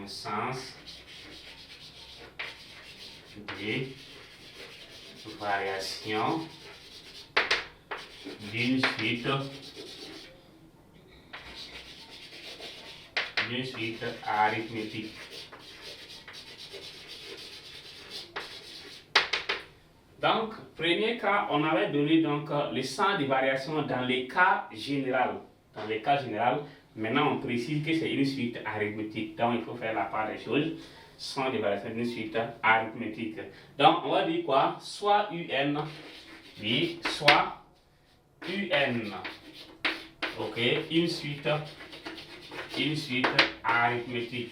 sens des variations d'une suite arithmétique. Donc, premier cas, on avait donné donc le sens des variations dans les cas généraux. Dans les cas généraux, maintenant on précise que c'est une suite arithmétique. Donc, il faut faire la part des choses. Sens des variations d'une suite arithmétique. Donc, on va dire quoi? Soit UN, oui, soit UN. Ok, une suite arithmétique.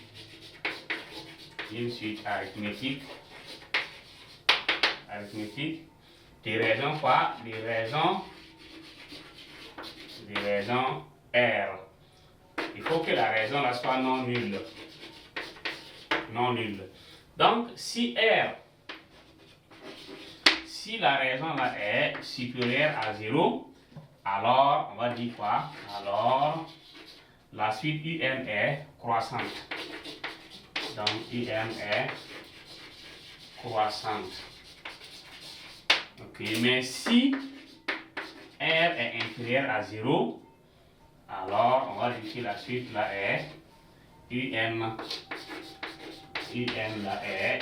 Une suite arithmétique. Des raisons quoi? Des raisons R. Il faut que la raison là soit non nulle. Donc, si la raison là est supérieure à 0, alors on va dire quoi? Alors, la suite UN est croissante. Donc, UN est croissante. Ok, mais si R est inférieur à 0, alors on va dire que la suite là est UN là est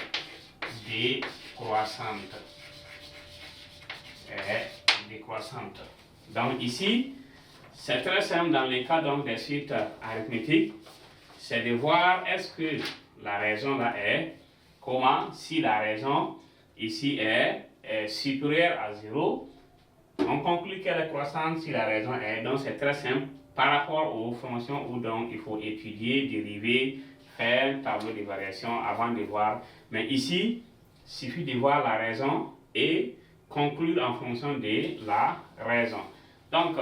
décroissante. Donc ici, c'est très simple dans les cas donc des suites arithmétiques, c'est de voir est-ce que la raison là est comment, si la raison ici est supérieure à 0, on conclut qu'elle est croissante si la raison est. Donc c'est très simple par rapport aux fonctions où donc il faut étudier, dériver, faire un tableau de variation avant de voir. Mais ici, il suffit de voir la raison et conclure en fonction de la raison. Donc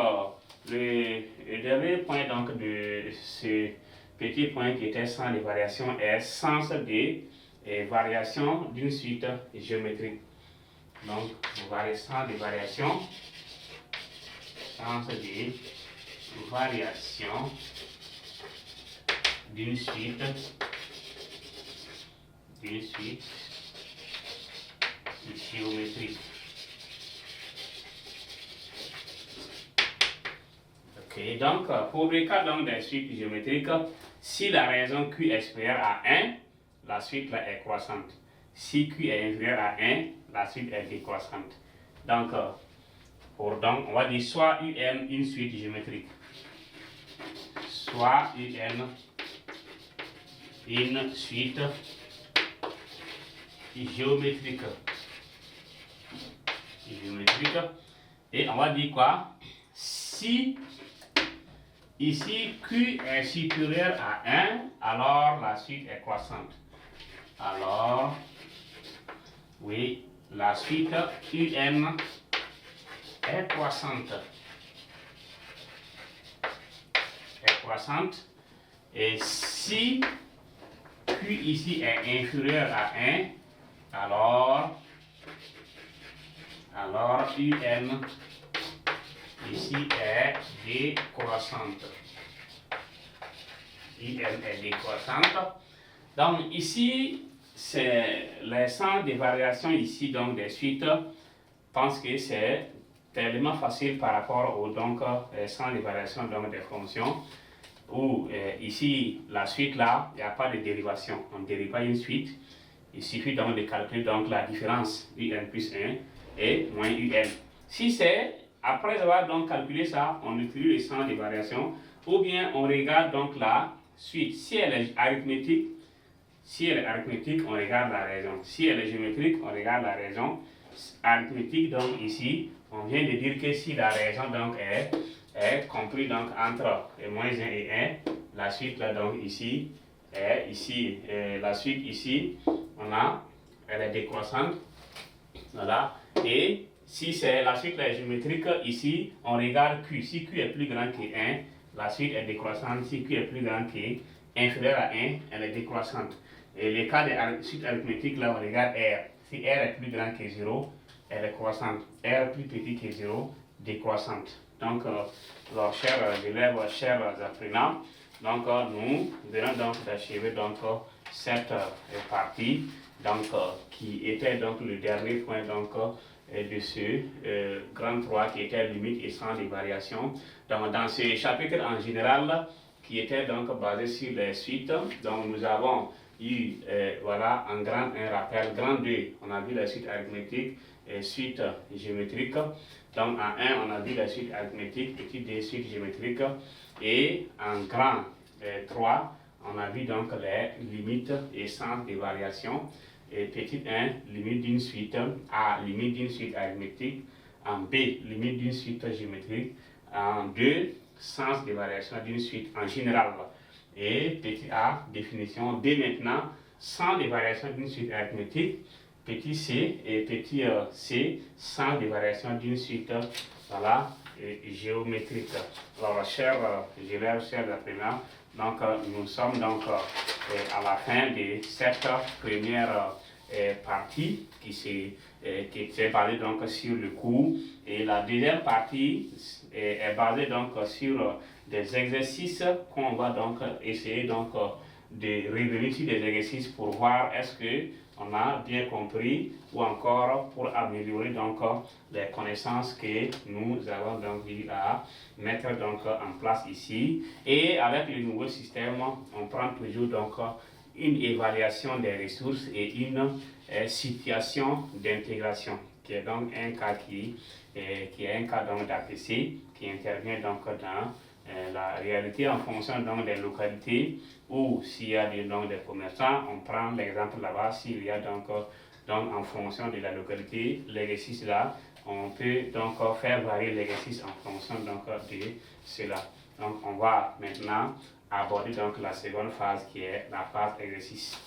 le dernier point donc de ce petit point qui était sens des variations est sens des variations d'une suite géométrique. Donc, sens des variations d'une suite géométrique. Ok, donc pour le cas donc des suites géométriques, si la raison Q est supérieure à 1, la suite là est croissante. Si Q est inférieur à 1, la suite est décroissante. Donc, donc on va dire soit UN une suite géométrique, soit UN une suite géométrique. Et on va dire quoi? Si ici Q est supérieur à 1, alors la suite est croissante. Alors, oui, la suite UN est croissante. Et si Q ici est inférieur à 1, alors UN ici est décroissante. Donc ici, c'est les sens des variations ici, donc des suites. Je pense que c'est tellement facile par rapport au donc sens des variations donc des fonctions. Où ici, la suite là, il n'y a pas de dérivation. On ne dérive pas une suite. Il suffit donc de calculer donc la différence UN plus 1 et moins UN. Si c'est, après avoir donc calculé ça, on utilise le sens des variations, ou bien on regarde donc la suite. Si elle est arithmétique, on regarde la raison. Si elle est géométrique, on regarde la raison. Arithmétique, donc ici, on vient de dire que si la raison donc est compris donc entre moins 1 et 1, la suite là donc ici est ici, la suite ici, elle est décroissante, voilà, et si c'est la suite là géométrique, ici on regarde Q, si Q est plus grand que 1, la suite est décroissante, si Q est plus grand que inférieur à 1, elle est décroissante. Et les cas de suite arithmétique là, on regarde R, si R est plus grand que 0, elle est croissante, R plus petit que 0, décroissante. Donc, chers élèves, chers apprenants, donc nous venons donc d'achever donc cette partie, donc, qui était donc le dernier point donc, de ce grand 3 qui était limite et sans des variations. Donc, dans ce chapitre en général, qui était donc basé sur les suites, donc nous avons eu, voilà, en grand 1 rappel, grand 2, on a vu la suite arithmétique et suite géométrique. Donc en 1, on a vu la suite arithmétique, petit 2, suite géométrique. Et en grand 3, on a vu donc les limites et sens des variations. Et petit 1, limite d'une suite, A, limite d'une suite arithmétique, en B, limite d'une suite géométrique, en 2, sens des variations d'une suite en général. Et petit a, définition. B maintenant, sens des variations d'une suite arithmétique. Petit c et petit c, sens des variations d'une suite, voilà, géométrique. Alors, chers élèves, chers apprenants, donc nous sommes donc à la fin de cette première partie qui est basée donc sur le cours, et la deuxième partie est basée donc sur des exercices qu'on va donc essayer donc de revenir sur des exercices pour voir est-ce que on a bien compris ou encore pour améliorer donc les connaissances que nous avons donc eu à mettre donc en place ici. Et avec le nouveau système, on prend toujours donc une évaluation des ressources et une situation d'intégration, qui est donc un cas qui est un cas donc d'APC qui intervient donc dans la réalité en fonction donc des localités, ou s'il y a des commerçants, on prend l'exemple là-bas, s'il y a donc en fonction de la localité, l'exercice là, on peut donc faire varier l'exercice en fonction donc de cela. Donc on va maintenant aborder donc la seconde phase qui est la phase exercice.